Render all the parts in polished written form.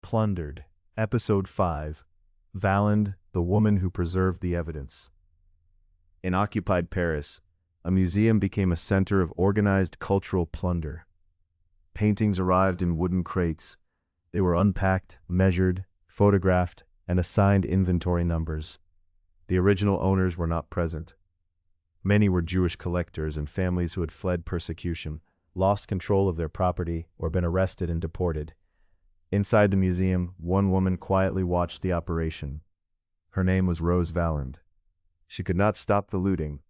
Plundered, Episode 5, Valland, the Woman Who Preserved the Evidence. In occupied Paris, a museum became a center of organized cultural plunder. Paintings arrived in wooden crates. They were unpacked, measured, photographed, and assigned inventory numbers. The original owners were not present. Many were Jewish collectors and families who had fled persecution, lost control of their property, or been arrested and deported. Inside the museum, one woman quietly watched the operation. Her name was Rose Valland. She could not stop the looting,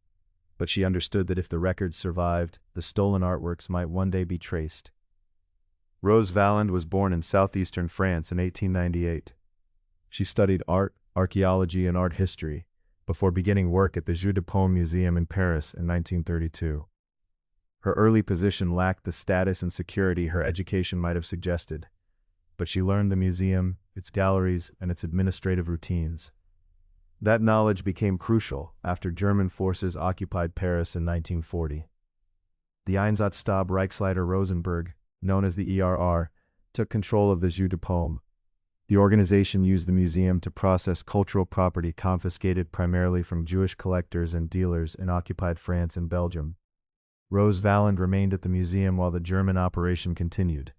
but she understood that if the records survived, the stolen artworks might one day be traced. Rose Valland was born in southeastern France in 1898. She studied art, archaeology, and art history before beginning work at the Jeu de Paume Museum in Paris in 1932. Her early position lacked the status and security her education might have suggested, but she learned the museum, its galleries, and its administrative routines. That knowledge became crucial after German forces occupied Paris in 1940. The Einsatzstab Reichsleiter Rosenberg, known as the ERR, took control of the Jeu de Paume. The organization used the museum to process cultural property confiscated primarily from Jewish collectors and dealers in occupied France and Belgium. Rose Valland remained at the museum while the German operation continued.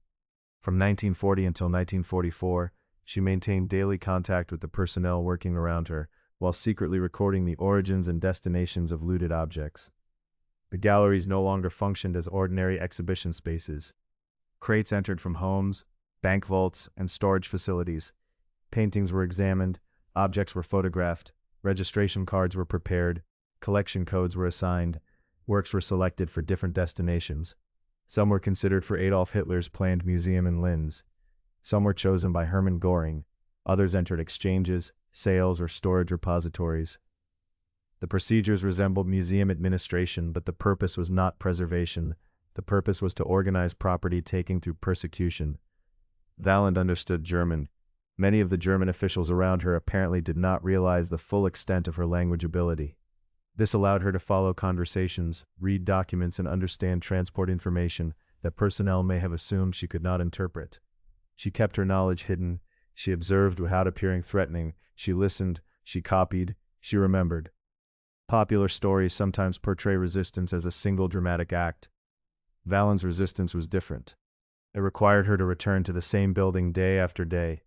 From 1940 until 1944, she maintained daily contact with the personnel working around her, while secretly recording the origins and destinations of looted objects. The galleries no longer functioned as ordinary exhibition spaces. Crates entered from homes, bank vaults, and storage facilities. Paintings were examined, objects were photographed, registration cards were prepared, collection codes were assigned, works were selected for different destinations. Some were considered for Adolf Hitler's planned museum in Linz. Some were chosen by Hermann Göring. Others entered exchanges, sales, or storage repositories. The procedures resembled museum administration, but the purpose was not preservation. The purpose was to organize property taken through persecution. Valland understood German. Many of the German officials around her apparently did not realize the full extent of her language ability. This allowed her to follow conversations, read documents, and understand transport information that personnel may have assumed she could not interpret. She kept her knowledge hidden. She observed without appearing threatening. She listened. She copied. She remembered. Popular stories sometimes portray resistance as a single dramatic act. Valland's resistance was different. It required her to return to the same building day after day.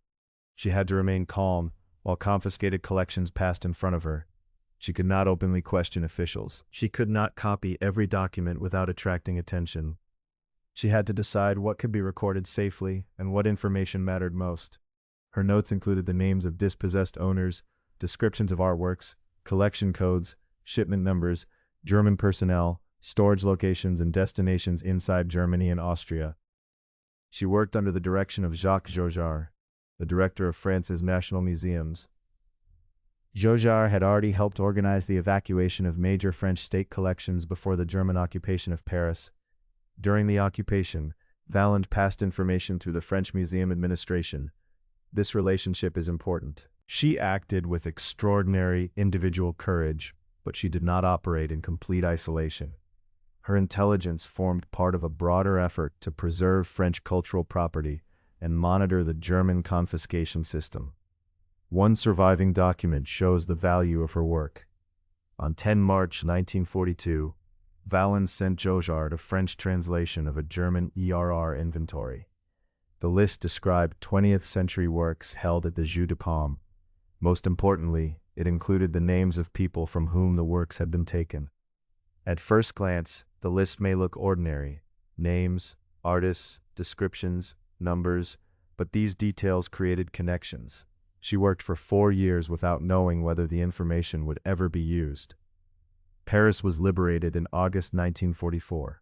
She had to remain calm while confiscated collections passed in front of her. She could not openly question officials. She could not copy every document without attracting attention. She had to decide what could be recorded safely and what information mattered most. Her notes included the names of dispossessed owners, descriptions of artworks, collection codes, shipment numbers, German personnel, storage locations, and destinations inside Germany and Austria. She worked under the direction of Jacques Jaujard, the director of France's national museums. Jaujard had already helped organize the evacuation of major French state collections before the German occupation of Paris. During the occupation, Valland passed information through the French Museum administration. This relationship is important. She acted with extraordinary individual courage, but she did not operate in complete isolation. Her intelligence formed part of a broader effort to preserve French cultural property and monitor the German confiscation system. One surviving document shows the value of her work. On 10 March 1942, Valland sent Jaujard a French translation of a German ERR inventory. The list described 20th century works held at the Jeu de Paume. Most importantly, it included the names of people from whom the works had been taken. At first glance, the list may look ordinary: names, artists, descriptions, numbers, but these details created connections. She worked for 4 years without knowing whether the information would ever be used. Paris was liberated in August 1944.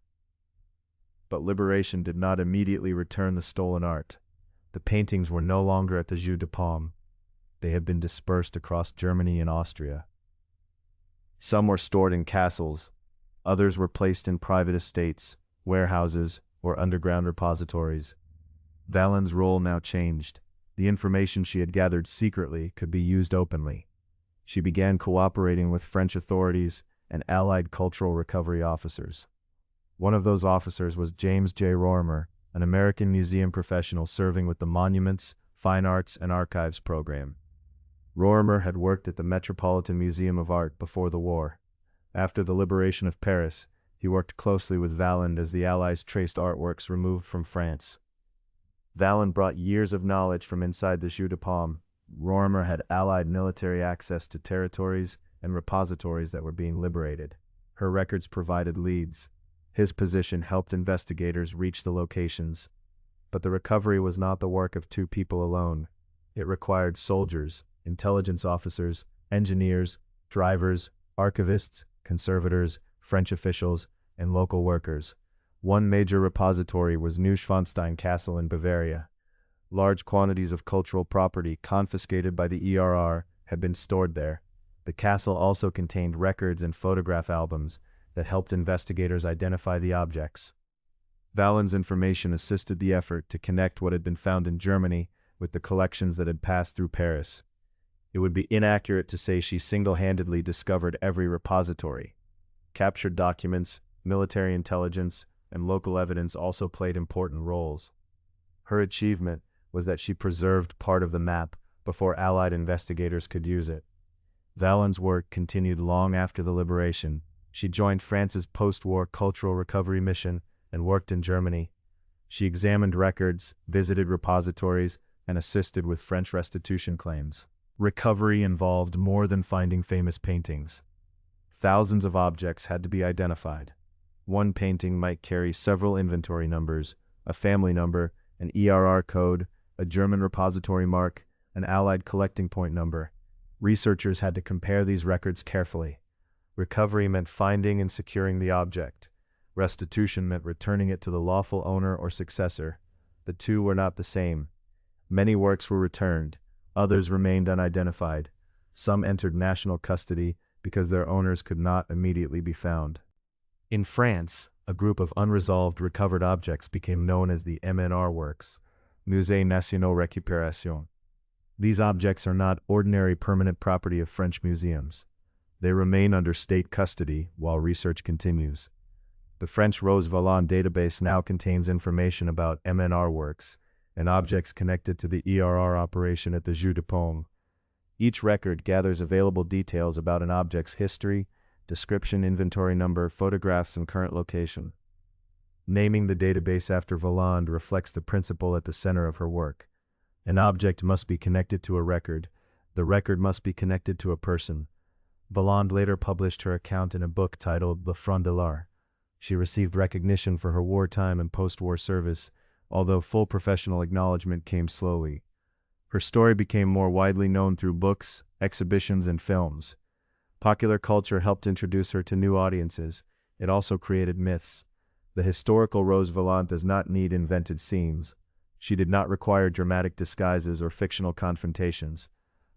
But liberation did not immediately return the stolen art. The paintings were no longer at the Jeu de Paume. They had been dispersed across Germany and Austria. Some were stored in castles. Others were placed in private estates, warehouses, or underground repositories. Valland's role now changed. The information she had gathered secretly could be used openly. She began cooperating with French authorities and Allied cultural recovery officers. One of those officers was James J. Rorimer, an American museum professional serving with the Monuments, Fine Arts and Archives program. Rorimer had worked at the Metropolitan Museum of Art before the war. After the liberation of Paris, he worked closely with Valland as the Allies traced artworks removed from France. Valland brought years of knowledge from inside the Jeu de Paume. Rorimer had Allied military access to territories and repositories that were being liberated. Her records provided leads. His position helped investigators reach the locations. But the recovery was not the work of two people alone. It required soldiers, intelligence officers, engineers, drivers, archivists, conservators, French officials, and local workers. One major repository was Neuschwanstein Castle in Bavaria. Large quantities of cultural property confiscated by the ERR had been stored there. The castle also contained records and photograph albums that helped investigators identify the objects. Valland's information assisted the effort to connect what had been found in Germany with the collections that had passed through Paris. It would be inaccurate to say she single-handedly discovered every repository. Captured documents, military intelligence, and local evidence also played important roles. Her achievement was that she preserved part of the map before Allied investigators could use it. Valland's work continued long after the liberation. She joined France's post-war cultural recovery mission and worked in Germany. She examined records, visited repositories, and assisted with French restitution claims. Recovery involved more than finding famous paintings. Thousands of objects had to be identified. One painting might carry several inventory numbers, a family number, an ERR code, a German repository mark, an Allied collecting point number. Researchers had to compare these records carefully. Recovery meant finding and securing the object. Restitution meant returning it to the lawful owner or successor. The two were not the same. Many works were returned. Others remained unidentified. Some entered national custody because their owners could not immediately be found. In France, a group of unresolved recovered objects became known as the MNR works, Musées Nationaux Récupération. These objects are not ordinary permanent property of French museums. They remain under state custody while research continues. The French Rose Valland database now contains information about MNR works and objects connected to the ERR operation at the Jeu de Paume. Each record gathers available details about an object's history, description, inventory number, photographs, and current location. Naming the database after Valland reflects the principle at the center of her work. An object must be connected to a record. The record must be connected to a person. Valland later published her account in a book titled Le Front de l'Art. She received recognition for her wartime and post-war service, although full professional acknowledgement came slowly. Her story became more widely known through books, exhibitions, and films. Popular culture helped introduce her to new audiences. It also created myths. The historical Rose Valland does not need invented scenes. She did not require dramatic disguises or fictional confrontations.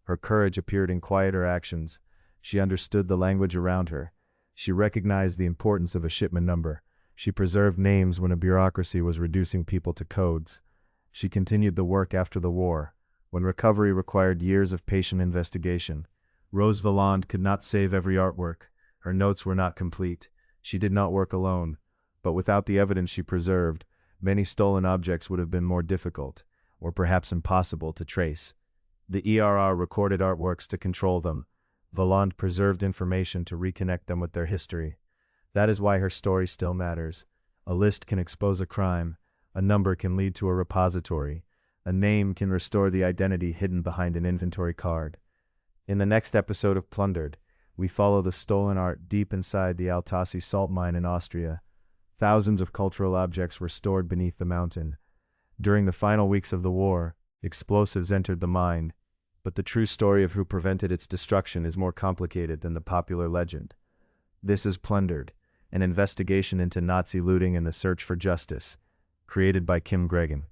Her courage appeared in quieter actions. She understood the language around her. She recognized the importance of a shipment number. She preserved names when a bureaucracy was reducing people to codes. She continued the work after the war, when recovery required years of patient investigation. Rose Valland could not save every artwork. Her notes were not complete. She did not work alone. But without the evidence she preserved, many stolen objects would have been more difficult, or perhaps impossible, to trace. The ERR recorded artworks to control them. Valland preserved information to reconnect them with their history. That is why her story still matters. A list can expose a crime. A number can lead to a repository. A name can restore the identity hidden behind an inventory card. In the next episode of Plundered, we follow the stolen art deep inside the Altassi salt mine in Austria. Thousands of cultural objects were stored beneath the mountain. During the final weeks of the war, explosives entered the mine, but the true story of who prevented its destruction is more complicated than the popular legend. This is Plundered, an investigation into Nazi looting and the search for justice, created by Gregan.